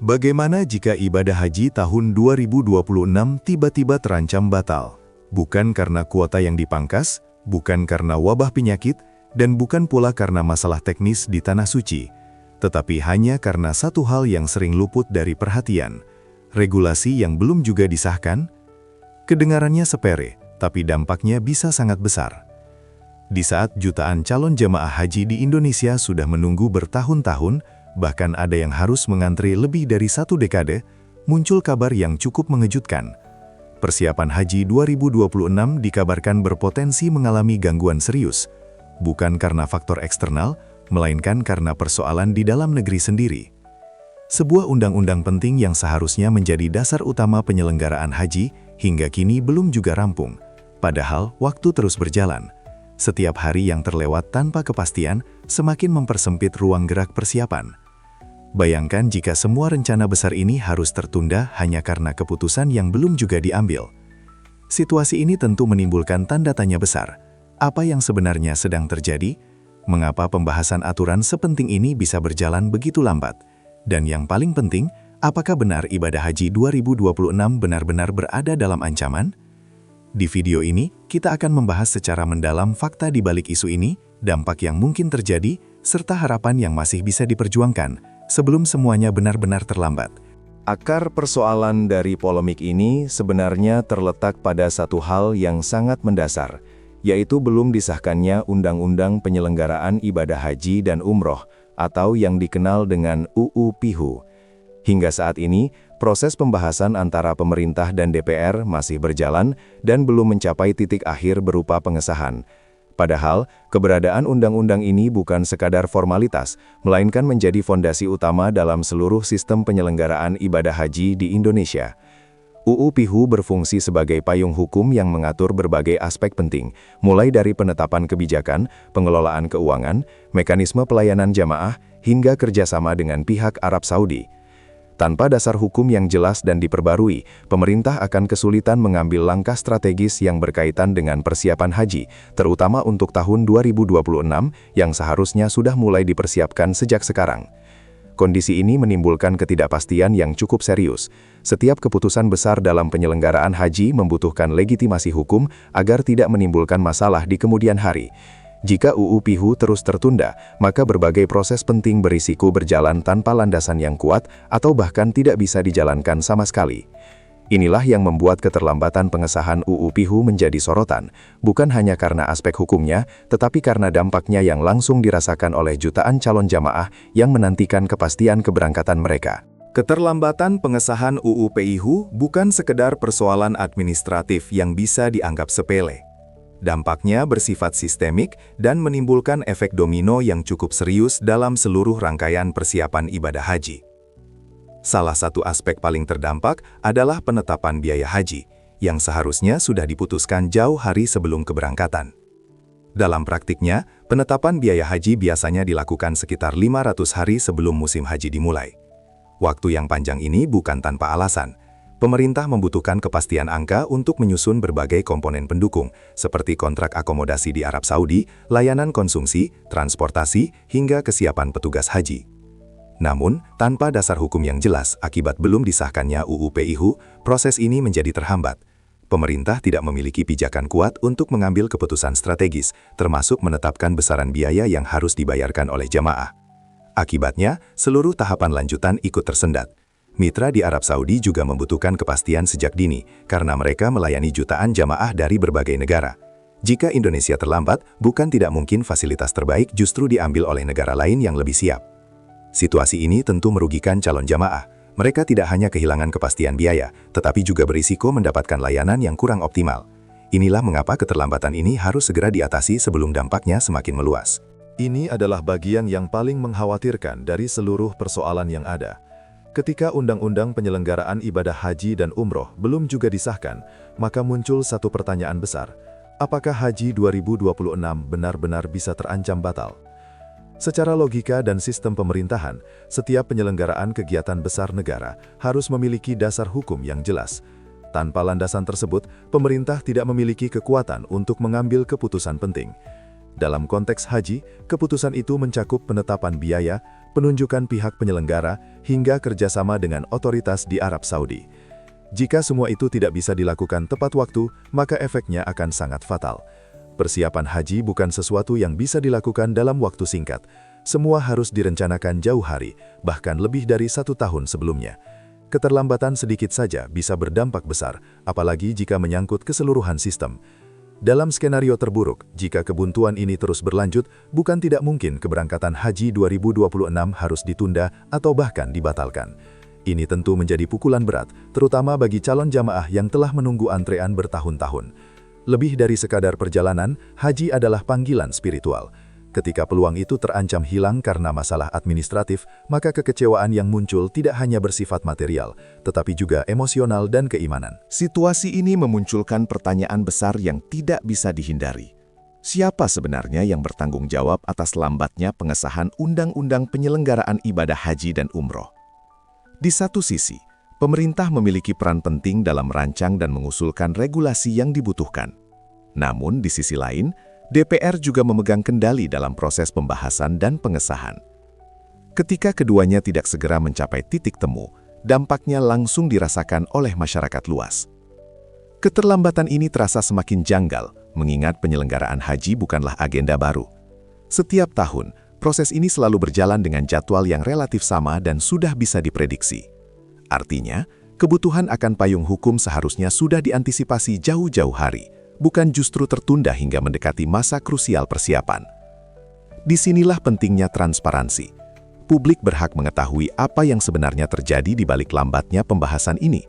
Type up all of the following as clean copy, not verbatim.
Bagaimana jika ibadah haji tahun 2026 tiba-tiba terancam batal? Bukan karena kuota yang dipangkas, bukan karena wabah penyakit, dan bukan pula karena masalah teknis di Tanah Suci, tetapi hanya karena satu hal yang sering luput dari perhatian, regulasi yang belum juga disahkan. Kedengarannya sepele, tapi dampaknya bisa sangat besar. Di saat jutaan calon jemaah haji di Indonesia sudah menunggu bertahun-tahun, bahkan ada yang harus mengantri lebih dari 1 dekade, muncul kabar yang cukup mengejutkan. Persiapan haji 2026 dikabarkan berpotensi mengalami gangguan serius, bukan karena faktor eksternal, melainkan karena persoalan di dalam negeri sendiri. Sebuah undang-undang penting yang seharusnya menjadi dasar utama penyelenggaraan haji, hingga kini belum juga rampung. Padahal, waktu terus berjalan. Setiap hari yang terlewat tanpa kepastian, semakin mempersempit ruang gerak persiapan. Bayangkan jika semua rencana besar ini harus tertunda hanya karena keputusan yang belum juga diambil. Situasi ini tentu menimbulkan tanda tanya besar. Apa yang sebenarnya sedang terjadi? Mengapa pembahasan aturan sepenting ini bisa berjalan begitu lambat? Dan yang paling penting, apakah benar ibadah haji 2026 benar-benar berada dalam ancaman? Di video ini, kita akan membahas secara mendalam fakta di balik isu ini, dampak yang mungkin terjadi, serta harapan yang masih bisa diperjuangkan, sebelum semuanya benar-benar terlambat. Akar persoalan dari polemik ini sebenarnya terletak pada satu hal yang sangat mendasar, yaitu belum disahkannya Undang-Undang Penyelenggaraan Ibadah Haji dan Umroh, atau yang dikenal dengan UU PIHU. Hingga saat ini, proses pembahasan antara pemerintah dan DPR masih berjalan dan belum mencapai titik akhir berupa pengesahan. Padahal, keberadaan undang-undang ini bukan sekadar formalitas, melainkan menjadi fondasi utama dalam seluruh sistem penyelenggaraan ibadah haji di Indonesia. UU PIHU berfungsi sebagai payung hukum yang mengatur berbagai aspek penting, mulai dari penetapan kebijakan, pengelolaan keuangan, mekanisme pelayanan jamaah, hingga kerjasama dengan pihak Arab Saudi. Tanpa dasar hukum yang jelas dan diperbarui, pemerintah akan kesulitan mengambil langkah strategis yang berkaitan dengan persiapan haji, terutama untuk tahun 2026 yang seharusnya sudah mulai dipersiapkan sejak sekarang. Kondisi ini menimbulkan ketidakpastian yang cukup serius. Setiap keputusan besar dalam penyelenggaraan haji membutuhkan legitimasi hukum agar tidak menimbulkan masalah di kemudian hari. Jika UU PIHU terus tertunda, maka berbagai proses penting berisiko berjalan tanpa landasan yang kuat atau bahkan tidak bisa dijalankan sama sekali. Inilah yang membuat keterlambatan pengesahan UU PIHU menjadi sorotan, bukan hanya karena aspek hukumnya, tetapi karena dampaknya yang langsung dirasakan oleh jutaan calon jamaah yang menantikan kepastian keberangkatan mereka. Keterlambatan pengesahan UU PIHU bukan sekedar persoalan administratif yang bisa dianggap sepele. Dampaknya bersifat sistemik dan menimbulkan efek domino yang cukup serius dalam seluruh rangkaian persiapan ibadah haji. Salah satu aspek paling terdampak adalah penetapan biaya haji, yang seharusnya sudah diputuskan jauh hari sebelum keberangkatan. Dalam praktiknya, penetapan biaya haji biasanya dilakukan sekitar 500 hari sebelum musim haji dimulai. Waktu yang panjang ini bukan tanpa alasan. Pemerintah membutuhkan kepastian angka untuk menyusun berbagai komponen pendukung, seperti kontrak akomodasi di Arab Saudi, layanan konsumsi, transportasi, hingga kesiapan petugas haji. Namun, tanpa dasar hukum yang jelas akibat belum disahkannya UU PIHU, proses ini menjadi terhambat. Pemerintah tidak memiliki pijakan kuat untuk mengambil keputusan strategis, termasuk menetapkan besaran biaya yang harus dibayarkan oleh jamaah. Akibatnya, seluruh tahapan lanjutan ikut tersendat. Mitra di Arab Saudi juga membutuhkan kepastian sejak dini, karena mereka melayani jutaan jamaah dari berbagai negara. Jika Indonesia terlambat, bukan tidak mungkin fasilitas terbaik justru diambil oleh negara lain yang lebih siap. Situasi ini tentu merugikan calon jamaah. Mereka tidak hanya kehilangan kepastian biaya, tetapi juga berisiko mendapatkan layanan yang kurang optimal. Inilah mengapa keterlambatan ini harus segera diatasi sebelum dampaknya semakin meluas. Ini adalah bagian yang paling mengkhawatirkan dari seluruh persoalan yang ada. Ketika Undang-Undang Penyelenggaraan Ibadah Haji dan Umroh belum juga disahkan, maka muncul satu pertanyaan besar. Apakah Haji 2026 benar-benar bisa terancam batal? Secara logika dan sistem pemerintahan, setiap penyelenggaraan kegiatan besar negara harus memiliki dasar hukum yang jelas. Tanpa landasan tersebut, pemerintah tidak memiliki kekuatan untuk mengambil keputusan penting. Dalam konteks haji, keputusan itu mencakup penetapan biaya, penunjukan pihak penyelenggara, hingga kerjasama dengan otoritas di Arab Saudi. Jika semua itu tidak bisa dilakukan tepat waktu, maka efeknya akan sangat fatal. Persiapan haji bukan sesuatu yang bisa dilakukan dalam waktu singkat. Semua harus direncanakan jauh hari, bahkan lebih dari 1 tahun sebelumnya. Keterlambatan sedikit saja bisa berdampak besar, apalagi jika menyangkut keseluruhan sistem. Dalam skenario terburuk, jika kebuntuan ini terus berlanjut, bukan tidak mungkin keberangkatan haji 2026 harus ditunda atau bahkan dibatalkan. Ini tentu menjadi pukulan berat, terutama bagi calon jamaah yang telah menunggu antrean bertahun-tahun. Lebih dari sekadar perjalanan, haji adalah panggilan spiritual. Ketika peluang itu terancam hilang karena masalah administratif, maka kekecewaan yang muncul tidak hanya bersifat material, tetapi juga emosional dan keimanan. Situasi ini memunculkan pertanyaan besar yang tidak bisa dihindari. Siapa sebenarnya yang bertanggung jawab atas lambatnya pengesahan Undang-Undang Penyelenggaraan Ibadah Haji dan Umroh? Di satu sisi, pemerintah memiliki peran penting dalam merancang dan mengusulkan regulasi yang dibutuhkan. Namun, di sisi lain, DPR juga memegang kendali dalam proses pembahasan dan pengesahan. Ketika keduanya tidak segera mencapai titik temu, dampaknya langsung dirasakan oleh masyarakat luas. Keterlambatan ini terasa semakin janggal, mengingat penyelenggaraan haji bukanlah agenda baru. Setiap tahun, proses ini selalu berjalan dengan jadwal yang relatif sama dan sudah bisa diprediksi. Artinya, kebutuhan akan payung hukum seharusnya sudah diantisipasi jauh-jauh hari, bukan justru tertunda hingga mendekati masa krusial persiapan. Disinilah pentingnya transparansi. Publik berhak mengetahui apa yang sebenarnya terjadi di balik lambatnya pembahasan ini.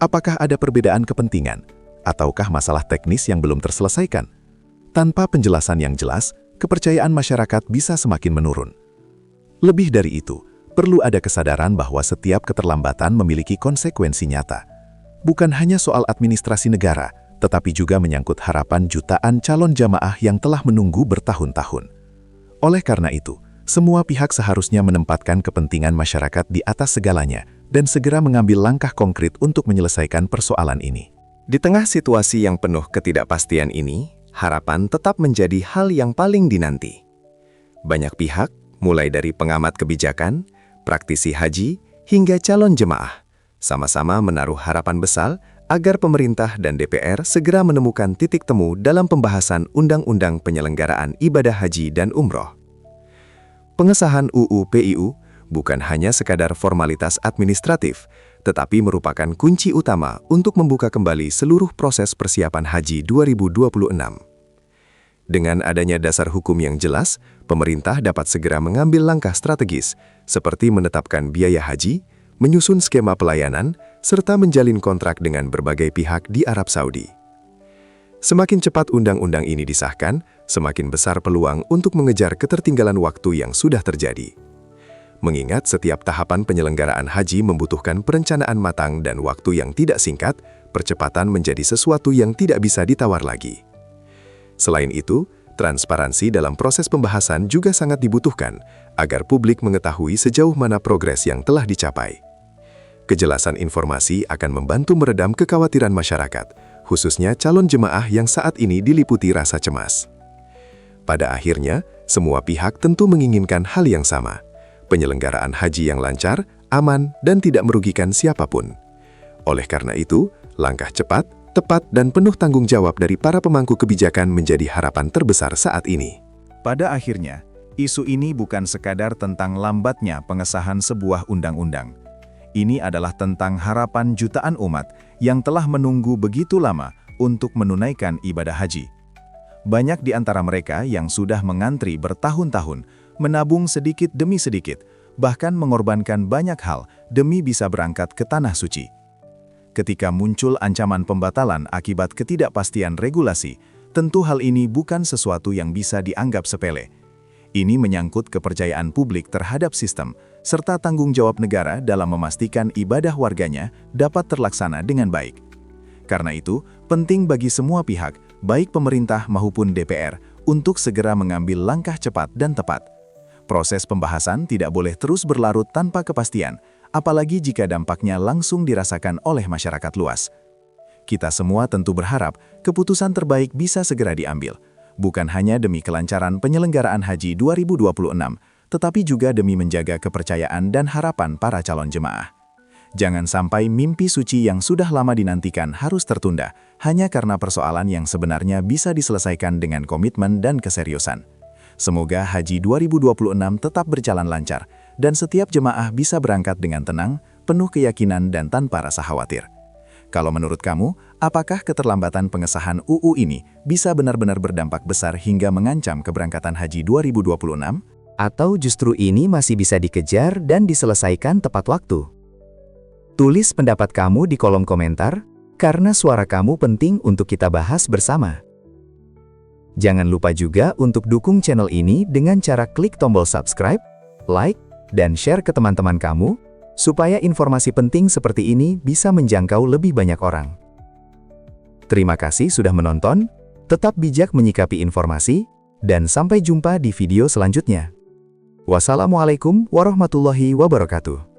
Apakah ada perbedaan kepentingan, ataukah masalah teknis yang belum terselesaikan? Tanpa penjelasan yang jelas, kepercayaan masyarakat bisa semakin menurun. Lebih dari itu, perlu ada kesadaran bahwa setiap keterlambatan memiliki konsekuensi nyata. Bukan hanya soal administrasi negara, tetapi juga menyangkut harapan jutaan calon jamaah yang telah menunggu bertahun-tahun. Oleh karena itu, semua pihak seharusnya menempatkan kepentingan masyarakat di atas segalanya dan segera mengambil langkah konkret untuk menyelesaikan persoalan ini. Di tengah situasi yang penuh ketidakpastian ini, harapan tetap menjadi hal yang paling dinanti. Banyak pihak, mulai dari pengamat kebijakan, praktisi haji, hingga calon jemaah, sama-sama menaruh harapan besar agar pemerintah dan DPR segera menemukan titik temu dalam pembahasan Undang-Undang Penyelenggaraan Ibadah Haji dan Umroh. Pengesahan UU PIU bukan hanya sekadar formalitas administratif, tetapi merupakan kunci utama untuk membuka kembali seluruh proses persiapan haji 2026. Dengan adanya dasar hukum yang jelas, pemerintah dapat segera mengambil langkah strategis, seperti menetapkan biaya haji, menyusun skema pelayanan, serta menjalin kontrak dengan berbagai pihak di Arab Saudi. Semakin cepat undang-undang ini disahkan, semakin besar peluang untuk mengejar ketertinggalan waktu yang sudah terjadi. Mengingat setiap tahapan penyelenggaraan haji membutuhkan perencanaan matang dan waktu yang tidak singkat, percepatan menjadi sesuatu yang tidak bisa ditawar lagi. Selain itu, transparansi dalam proses pembahasan juga sangat dibutuhkan agar publik mengetahui sejauh mana progres yang telah dicapai. Kejelasan informasi akan membantu meredam kekhawatiran masyarakat, khususnya calon jemaah yang saat ini diliputi rasa cemas. Pada akhirnya, semua pihak tentu menginginkan hal yang sama, penyelenggaraan haji yang lancar, aman, dan tidak merugikan siapapun. Oleh karena itu, langkah cepat, tepat, dan penuh tanggung jawab dari para pemangku kebijakan menjadi harapan terbesar saat ini. Pada akhirnya, isu ini bukan sekadar tentang lambatnya pengesahan sebuah undang-undang. Ini adalah tentang harapan jutaan umat yang telah menunggu begitu lama untuk menunaikan ibadah haji. Banyak di antara mereka yang sudah mengantri bertahun-tahun, menabung sedikit demi sedikit, bahkan mengorbankan banyak hal demi bisa berangkat ke Tanah Suci. Ketika muncul ancaman pembatalan akibat ketidakpastian regulasi, tentu hal ini bukan sesuatu yang bisa dianggap sepele. Ini menyangkut kepercayaan publik terhadap sistem, serta tanggung jawab negara dalam memastikan ibadah warganya dapat terlaksana dengan baik. Karena itu, penting bagi semua pihak, baik pemerintah maupun DPR, untuk segera mengambil langkah cepat dan tepat. Proses pembahasan tidak boleh terus berlarut tanpa kepastian, apalagi jika dampaknya langsung dirasakan oleh masyarakat luas. Kita semua tentu berharap keputusan terbaik bisa segera diambil, bukan hanya demi kelancaran penyelenggaraan haji 2026, tetapi juga demi menjaga kepercayaan dan harapan para calon jemaah. Jangan sampai mimpi suci yang sudah lama dinantikan harus tertunda, hanya karena persoalan yang sebenarnya bisa diselesaikan dengan komitmen dan keseriusan. Semoga Haji 2026 tetap berjalan lancar, dan setiap jemaah bisa berangkat dengan tenang, penuh keyakinan dan tanpa rasa khawatir. Kalau menurut kamu, apakah keterlambatan pengesahan UU ini bisa benar-benar berdampak besar hingga mengancam keberangkatan Haji 2026? Atau justru ini masih bisa dikejar dan diselesaikan tepat waktu? Tulis pendapat kamu di kolom komentar, karena suara kamu penting untuk kita bahas bersama. Jangan lupa juga untuk dukung channel ini dengan cara klik tombol subscribe, like, dan share ke teman-teman kamu, supaya informasi penting seperti ini bisa menjangkau lebih banyak orang. Terima kasih sudah menonton, tetap bijak menyikapi informasi, dan sampai jumpa di video selanjutnya. Wassalamualaikum warahmatullahi wabarakatuh.